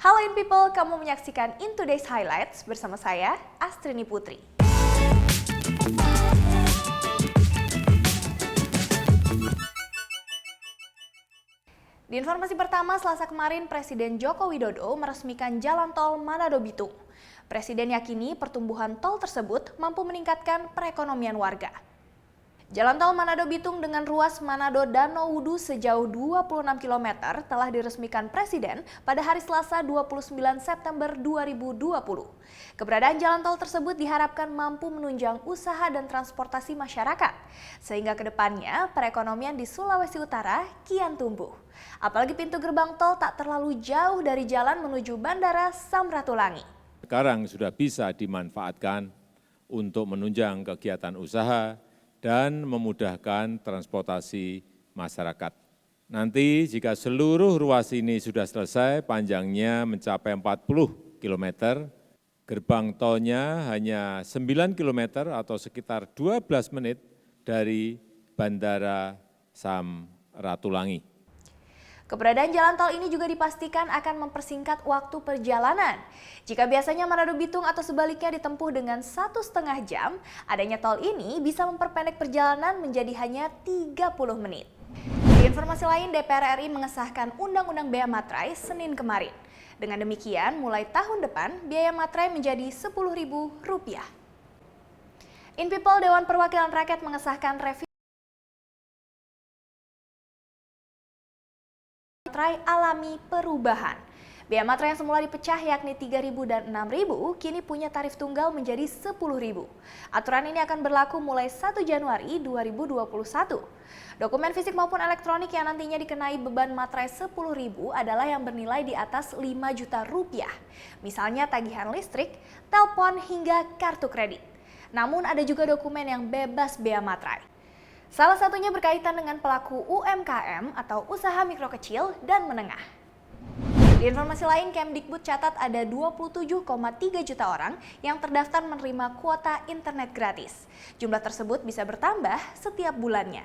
Halo In People, kamu menyaksikan In Today's Highlights bersama saya, Astrini Putri. Di informasi pertama, Selasa kemarin Presiden Joko Widodo meresmikan jalan tol Manado-Bitung. Presiden yakini pertumbuhan tol tersebut mampu meningkatkan perekonomian warga. Jalan tol Manado-Bitung dengan ruas Manado-Danau Wudu sejauh 26 km telah diresmikan Presiden pada hari Selasa 29 September 2020. Keberadaan jalan tol tersebut diharapkan mampu menunjang usaha dan transportasi masyarakat, sehingga kedepannya perekonomian di Sulawesi Utara kian tumbuh. Apalagi pintu gerbang tol tak terlalu jauh dari jalan menuju Bandara Samratulangi. Sekarang sudah bisa dimanfaatkan untuk menunjang kegiatan usaha dan memudahkan transportasi masyarakat. Nanti jika seluruh ruas ini sudah selesai, panjangnya mencapai 40 km, gerbang tolnya hanya 9 km atau sekitar 12 menit dari Bandara Samratulangi. Keberadaan jalan tol ini juga dipastikan akan mempersingkat waktu perjalanan. Jika biasanya Manado-Bitung atau sebaliknya ditempuh dengan 1,5 jam, adanya tol ini bisa memperpendek perjalanan menjadi hanya 30 menit. Di informasi lain, DPR RI mengesahkan Undang-Undang Bea Materai Senin kemarin. Dengan demikian, mulai tahun depan, biaya materai menjadi Rp10.000. In People, Dewan Perwakilan Rakyat mengesahkan revisi materai alami perubahan. Biaya materai yang semula dipecah yakni Rp3.000 dan Rp6.000 kini punya tarif tunggal menjadi Rp10.000. Aturan ini akan berlaku mulai 1 Januari 2021. Dokumen fisik maupun elektronik yang nantinya dikenai beban materai Rp10.000 adalah yang bernilai di atas Rp5 juta. Misalnya tagihan listrik, telepon hingga kartu kredit. Namun ada juga dokumen yang bebas bea materai. Salah satunya berkaitan dengan pelaku UMKM atau usaha mikro kecil dan menengah. Di informasi lain, Kemdikbud catat ada 27,3 juta orang yang terdaftar menerima kuota internet gratis. Jumlah tersebut bisa bertambah setiap bulannya.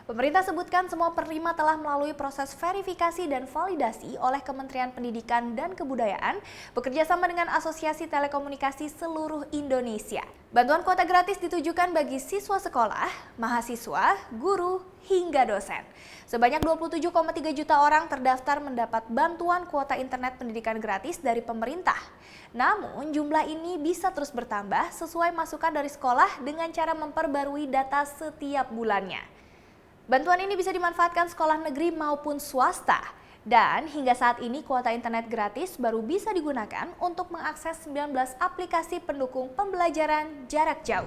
Pemerintah sebutkan semua penerima telah melalui proses verifikasi dan validasi oleh Kementerian Pendidikan dan Kebudayaan bekerjasama dengan Asosiasi Telekomunikasi Seluruh Indonesia. Bantuan kuota gratis ditujukan bagi siswa sekolah, mahasiswa, guru, hingga dosen. Sebanyak 27,3 juta orang terdaftar mendapat bantuan kuota internet pendidikan gratis dari pemerintah. Namun jumlah ini bisa terus bertambah sesuai masukan dari sekolah dengan cara memperbarui data setiap bulannya. Bantuan ini bisa dimanfaatkan sekolah negeri maupun swasta. Dan hingga saat ini kuota internet gratis baru bisa digunakan untuk mengakses 19 aplikasi pendukung pembelajaran jarak jauh.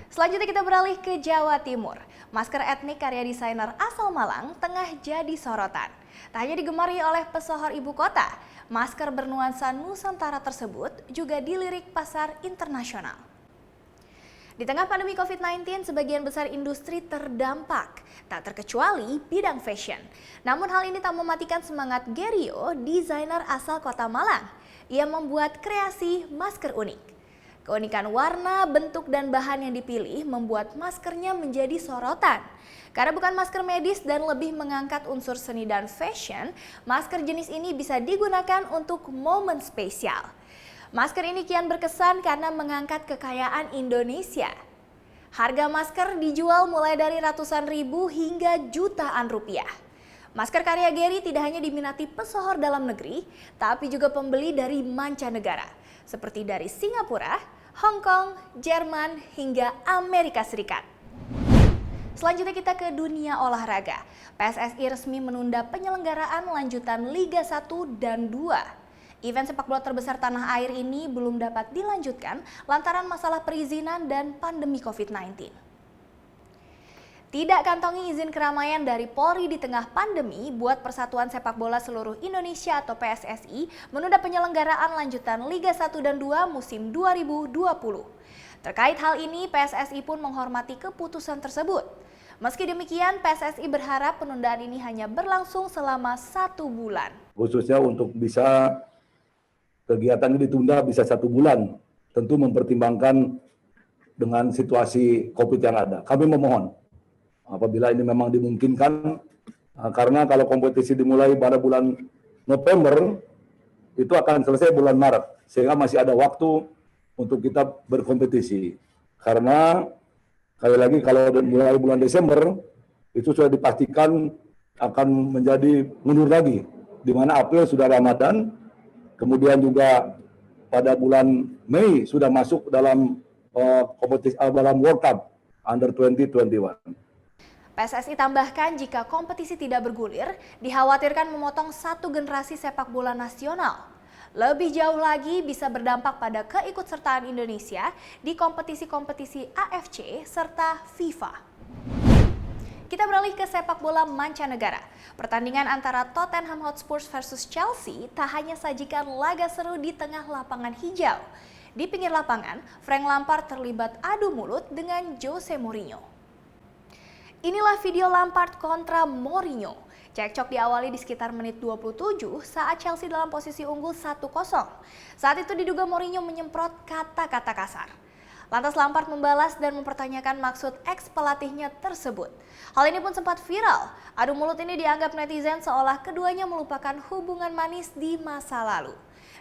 Selanjutnya kita beralih ke Jawa Timur. Masker etnik karya desainer asal Malang tengah jadi sorotan. Tak hanya digemari oleh pesohor ibu kota, masker bernuansa Nusantara tersebut juga dilirik pasar internasional. Di tengah pandemi COVID-19, sebagian besar industri terdampak, tak terkecuali bidang fashion. Namun hal ini tak mematikan semangat Gerio, desainer asal kota Malang. Ia membuat kreasi masker unik. Keunikan warna, bentuk, dan bahan yang dipilih membuat maskernya menjadi sorotan. Karena bukan masker medis dan lebih mengangkat unsur seni dan fashion, masker jenis ini bisa digunakan untuk momen spesial. Masker ini kian berkesan karena mengangkat kekayaan Indonesia. Harga masker dijual mulai dari ratusan ribu hingga jutaan rupiah. Masker karya Geri tidak hanya diminati pesohor dalam negeri, tapi juga pembeli dari mancanegara, seperti dari Singapura, Hong Kong, Jerman, hingga Amerika Serikat. Selanjutnya kita ke dunia olahraga. PSSI resmi menunda penyelenggaraan lanjutan Liga 1 dan 2. Event sepak bola terbesar tanah air ini belum dapat dilanjutkan lantaran masalah perizinan dan pandemi COVID-19. Tidak kantongi izin keramaian dari Polri di tengah pandemi buat Persatuan Sepak Bola Seluruh Indonesia atau PSSI menunda penyelenggaraan lanjutan Liga 1 dan 2 musim 2020. Terkait hal ini, PSSI pun menghormati keputusan tersebut. Meski demikian, PSSI berharap penundaan ini hanya berlangsung selama 1 bulan. Khususnya untuk bisa kegiatan ini ditunda bisa 1 bulan, tentu mempertimbangkan dengan situasi COVID yang ada. Kami memohon, apabila ini memang dimungkinkan, karena kalau kompetisi dimulai pada bulan November itu akan selesai bulan Maret, sehingga masih ada waktu untuk kita berkompetisi. Karena sekali lagi kalau mulai bulan Desember itu sudah dipastikan akan menjadi mundur lagi, di mana April sudah Ramadan, kemudian juga pada bulan Mei sudah masuk dalam kompetisi dalam World Cup Under 2021. PSSI tambahkan jika kompetisi tidak bergulir, dikhawatirkan memotong satu generasi sepak bola nasional. Lebih jauh lagi bisa berdampak pada keikutsertaan Indonesia di kompetisi-kompetisi AFC serta FIFA. Kita beralih ke sepak bola mancanegara. Pertandingan antara Tottenham Hotspur versus Chelsea tak hanya sajikan laga seru di tengah lapangan hijau. Di pinggir lapangan, Frank Lampard terlibat adu mulut dengan Jose Mourinho. Inilah video Lampard kontra Mourinho. Cekcok diawali di sekitar menit 27 saat Chelsea dalam posisi unggul 1-0. Saat itu diduga Mourinho menyemprot kata-kata kasar. Lantas Lampard membalas dan mempertanyakan maksud ex-pelatihnya tersebut. Hal ini pun sempat viral. Adu mulut ini dianggap netizen seolah keduanya melupakan hubungan manis di masa lalu.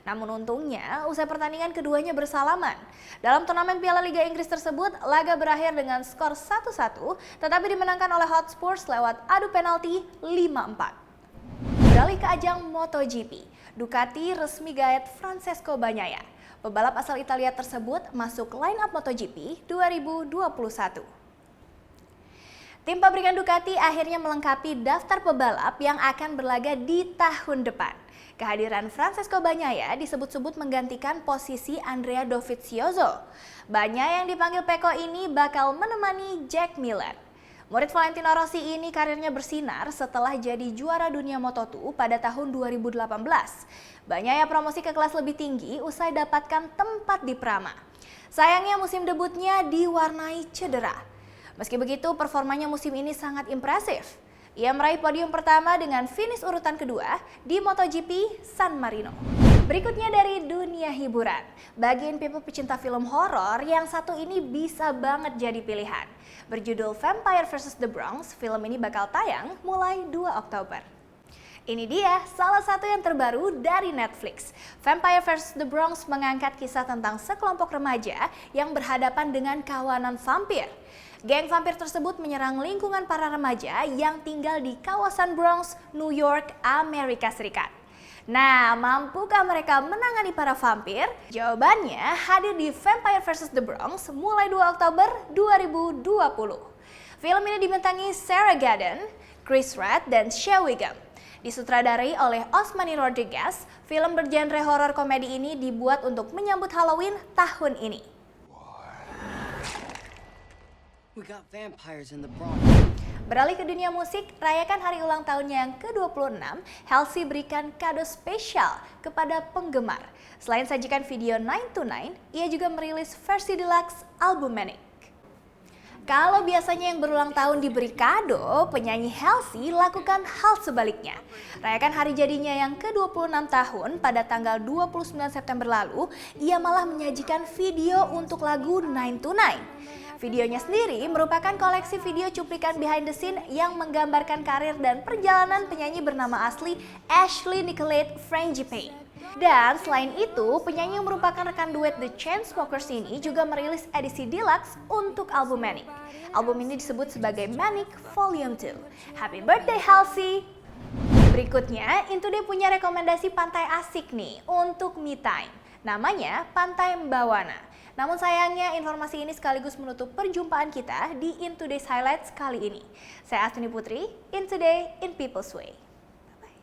Namun untungnya, usai pertandingan keduanya bersalaman. Dalam turnamen Piala Liga Inggris tersebut, laga berakhir dengan skor 1-1, tetapi dimenangkan oleh Hotspur lewat adu penalti 5-4. Beralih ke ajang MotoGP, Ducati resmi gaet Francesco Bagnaia. Pebalap asal Italia tersebut masuk line-up MotoGP 2021. Tim pabrikan Ducati akhirnya melengkapi daftar pebalap yang akan berlaga di tahun depan. Kehadiran Francesco Bagnaia disebut-sebut menggantikan posisi Andrea Dovizioso. Bagnaia yang dipanggil Peko ini bakal menemani Jack Miller. Murid Valentino Rossi ini karirnya bersinar setelah jadi juara dunia Moto2 pada tahun 2018. Bagnaia promosi ke kelas lebih tinggi usai dapatkan tempat di Prama. Sayangnya musim debutnya diwarnai cedera. Meski begitu, performanya musim ini sangat impresif. Ia meraih podium pertama dengan finish urutan kedua di MotoGP San Marino. Berikutnya dari dunia hiburan. Bagi people pecinta film horor, yang satu ini bisa banget jadi pilihan. Berjudul Vampire vs The Bronx, film ini bakal tayang mulai 2 Oktober. Ini dia salah satu yang terbaru dari Netflix. Vampire vs The Bronx mengangkat kisah tentang sekelompok remaja yang berhadapan dengan kawanan vampir. Geng vampir tersebut menyerang lingkungan para remaja yang tinggal di kawasan Bronx, New York, Amerika Serikat. Nah, mampukah mereka menangani para vampir? Jawabannya hadir di Vampire vs The Bronx mulai 2 Oktober 2020. Film ini dibintangi Sarah Gadon, Chris Pratt, dan Shea Wiggum. Disutradarai oleh Osmani Rodriguez, film bergenre horor komedi ini dibuat untuk menyambut Halloween tahun ini. We got vampires in the Bronx. Beralih ke dunia musik, rayakan hari ulang tahunnya yang ke-26, Halsey berikan kado spesial kepada penggemar. Selain sajikan video 9 to 9, ia juga merilis versi deluxe album Manic. Kalau biasanya yang berulang tahun diberi kado, penyanyi Halsey lakukan hal sebaliknya. Rayakan hari jadinya yang ke-26 tahun pada tanggal 29 September lalu, ia malah menyajikan video untuk lagu 9 to 9. Videonya sendiri merupakan koleksi video cuplikan behind the scene yang menggambarkan karir dan perjalanan penyanyi bernama asli Ashley Nicolette Frangipane. Dan selain itu, penyanyi yang merupakan rekan duet The Chainsmokers ini juga merilis edisi deluxe untuk album Manic. Album ini disebut sebagai Manic Volume 2. Happy birthday Halsey! Berikutnya, Intoday punya rekomendasi pantai asik nih untuk me time. Namanya Pantai Mbawana. Namun sayangnya informasi ini sekaligus menutup perjumpaan kita di In Today's Highlights kali ini. Saya Astuni Putri, In Today in People's Way. Bye-bye.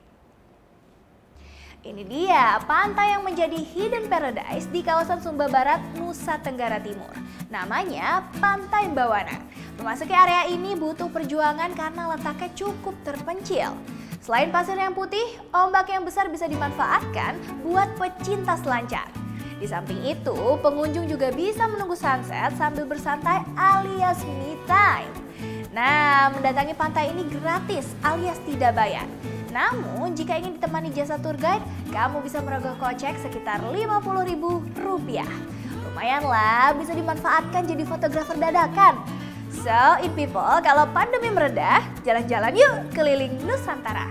Ini dia pantai yang menjadi hidden paradise di kawasan Sumba Barat, Nusa Tenggara Timur. Namanya Pantai Mbawana. Memasuki area ini butuh perjuangan karena letaknya cukup terpencil. Selain pasir yang putih, ombak yang besar bisa dimanfaatkan buat pecinta selancar. Di samping itu, pengunjung juga bisa menunggu sunset sambil bersantai alias me time. Nah, mendatangi pantai ini gratis alias tidak bayar. Namun, jika ingin ditemani jasa tour guide, kamu bisa merogoh kocek sekitar Rp50.000. Lumayan lah, bisa dimanfaatkan jadi fotografer dadakan. So, in people, kalau pandemi mereda, jalan-jalan yuk keliling Nusantara.